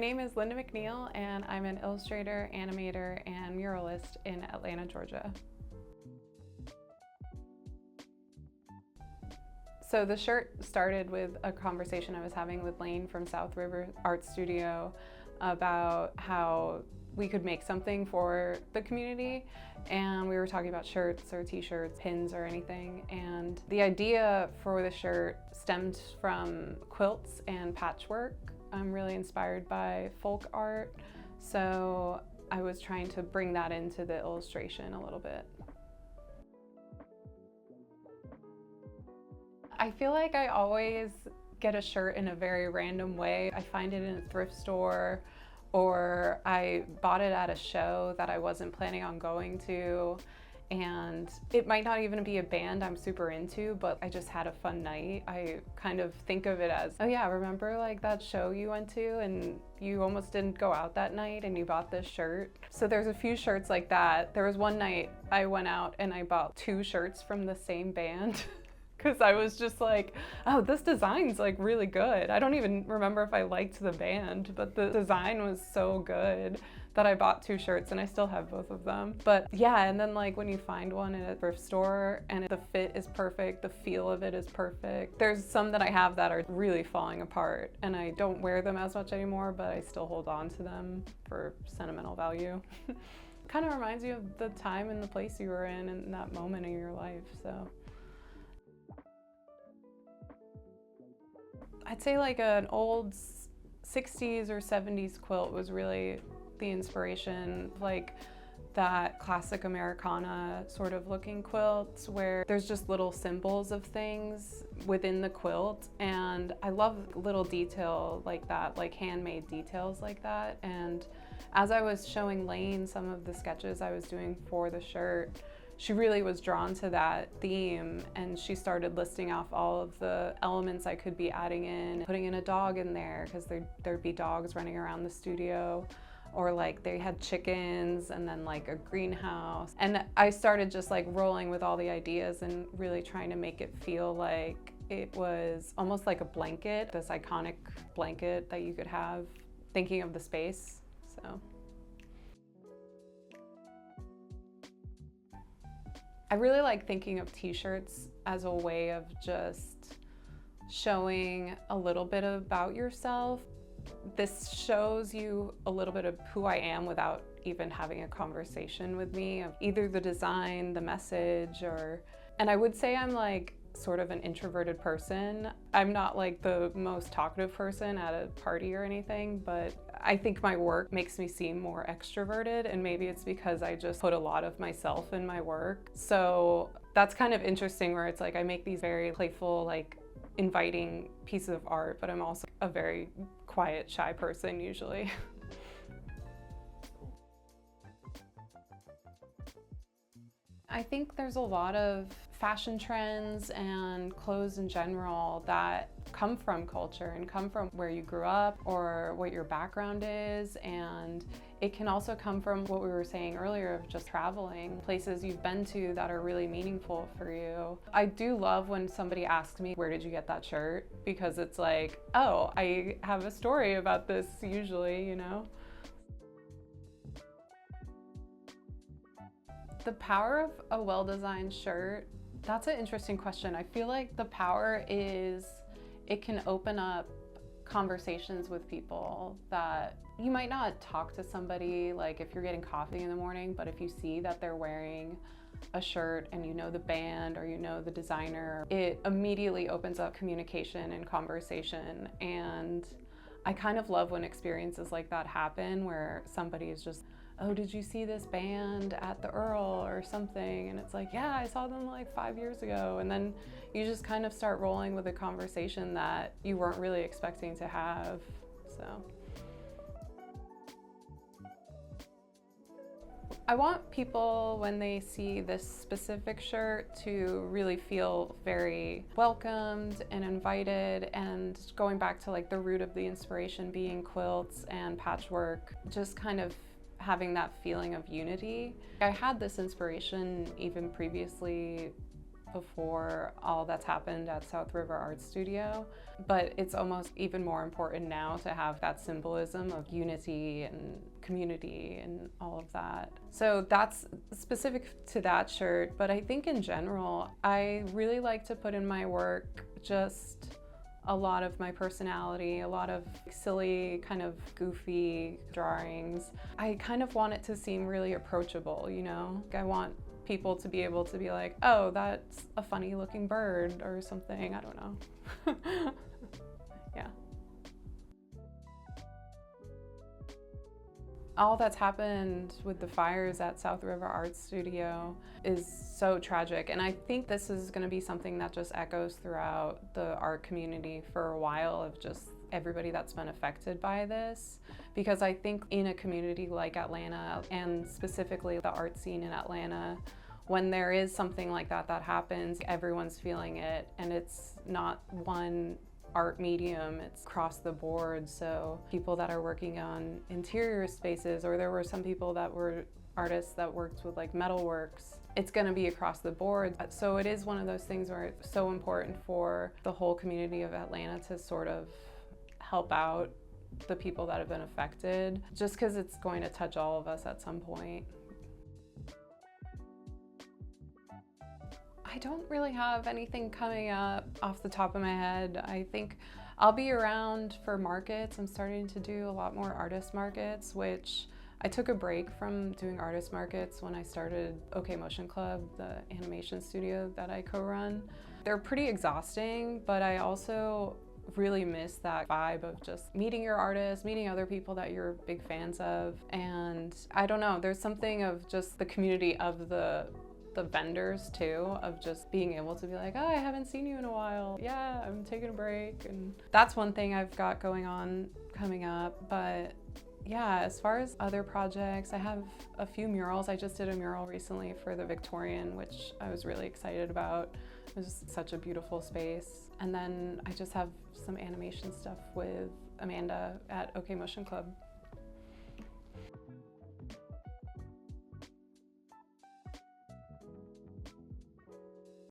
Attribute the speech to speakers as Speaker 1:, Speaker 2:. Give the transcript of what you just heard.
Speaker 1: name is Linda McNeil, and I'm an illustrator, animator, and muralist in Atlanta, Georgia. So the shirt started with a conversation I was having with Lane from SouthRiver Art Studio about how we could make something for the community, and we were talking about shirts or t-shirts, pins or anything, and the idea for the shirt stemmed from quilts and patchwork. I'm really inspired by folk art, so I was trying to bring that into the illustration a little bit. I feel like I always get a shirt in a very random way. I find it in a thrift store, or I bought it at a show that I wasn't planning on going to, and it might not even be a band I'm super into, but I just had a fun night. I kind of think of it as, oh yeah, remember like that show you went to and you almost didn't go out that night and you bought this shirt? So there's a few shirts like that. There was one night I went out and I bought 2 shirts from the same band. Because I was just like, oh, this design's like really good. I don't even remember if I liked the band, but the design was so good that I bought 2 shirts, and I still have both of them. But yeah, and then like when you find one in a thrift store and the fit is perfect, the feel of it is perfect. There's some that I have that are really falling apart and I don't wear them as much anymore, but I still hold on to them for sentimental value. Kind of reminds you of the time and the place you were in that moment in your life, so. I'd say like an old 60s or 70s quilt was really the inspiration, like that classic Americana sort of looking quilts where there's just little symbols of things within the quilt, and I love little detail like that, like handmade details like that. And as I was showing Lane some of the sketches I was doing for the shirt, she really was drawn to that theme, and she started listing off all of the elements I could be adding in, putting in a dog in there because there'd be dogs running around the studio, or like they had chickens and then like a greenhouse. And I started just like rolling with all the ideas and really trying to make it feel like it was almost like a blanket, this iconic blanket that you could have, thinking of the space, so. I really like thinking of t-shirts as a way of just showing a little bit about yourself. This shows you a little bit of who I am without even having a conversation with me, of either the design, the message, and I would say I'm like sort of an introverted person. I'm not like the most talkative person at a party or anything, but I think my work makes me seem more extroverted, and maybe it's because I just put a lot of myself in my work. So that's kind of interesting, where it's like I make these very playful, like inviting pieces of art, but I'm also a very quiet, shy person usually. I think there's a lot of fashion trends and clothes in general that come from culture and come from where you grew up or what your background is, and it can also come from what we were saying earlier of just traveling, places you've been to that are really meaningful for you. I do love when somebody asks me, where did you get that shirt? Because it's like, oh, I have a story about this usually, you know? The power of a well-designed shirt, that's an interesting question. I feel like the power is it can open up conversations with people that you might not talk to somebody, like if you're getting coffee in the morning, but if you see that they're wearing a shirt and you know the band or you know the designer, it immediately opens up communication and conversation. And I kind of love when experiences like that happen, where somebody is just, oh, did you see this band at the Earl or something? And it's like, yeah, I saw them like 5 years ago. And then you just kind of start rolling with a conversation that you weren't really expecting to have, so. I want people, when they see this specific shirt, to really feel very welcomed and invited, and going back to like the root of the inspiration being quilts and patchwork, just kind of having that feeling of unity. I had this inspiration even previously before all that's happened at SouthRiver Art Studio, but it's almost even more important now to have that symbolism of unity and community and all of that. So that's specific to that shirt, but I think in general, I really like to put in my work just a lot of my personality, a lot of silly, kind of goofy drawings. I kind of want it to seem really approachable, you know? I want people to be able to be like, oh, that's a funny looking bird or something, I don't know. Yeah. All that's happened with the fires at SouthRiver Art Studio is so tragic, and I think this is going to be something that just echoes throughout the art community for a while, of just everybody that's been affected by this. Because I think in a community like Atlanta, and specifically the art scene in Atlanta, when there is something like that that happens, everyone's feeling it, and it's not one art medium, it's across the board. So people that are working on interior spaces, or there were some people that were artists that worked with like metalworks, it's going to be across the board. So it is one of those things where it's so important for the whole community of Atlanta to sort of help out the people that have been affected, just because it's going to touch all of us at some point. I don't really have anything coming up off the top of my head. I think I'll be around for markets. I'm starting to do a lot more artist markets, which I took a break from doing artist markets when I started OK Motion Club, the animation studio that I co-run. They're pretty exhausting, but I also really miss that vibe of just meeting your artists, meeting other people that you're big fans of. And I don't know, there's something of just the community of the vendors too, of just being able to be like, oh, I haven't seen you in a while. Yeah, I'm taking a break. And that's one thing I've got going on coming up. But yeah, as far as other projects, I have a few murals. I just did a mural recently for the Victorian, which I was really excited about. It was such a beautiful space. And then I just have some animation stuff with Amanda at OK Motion Club.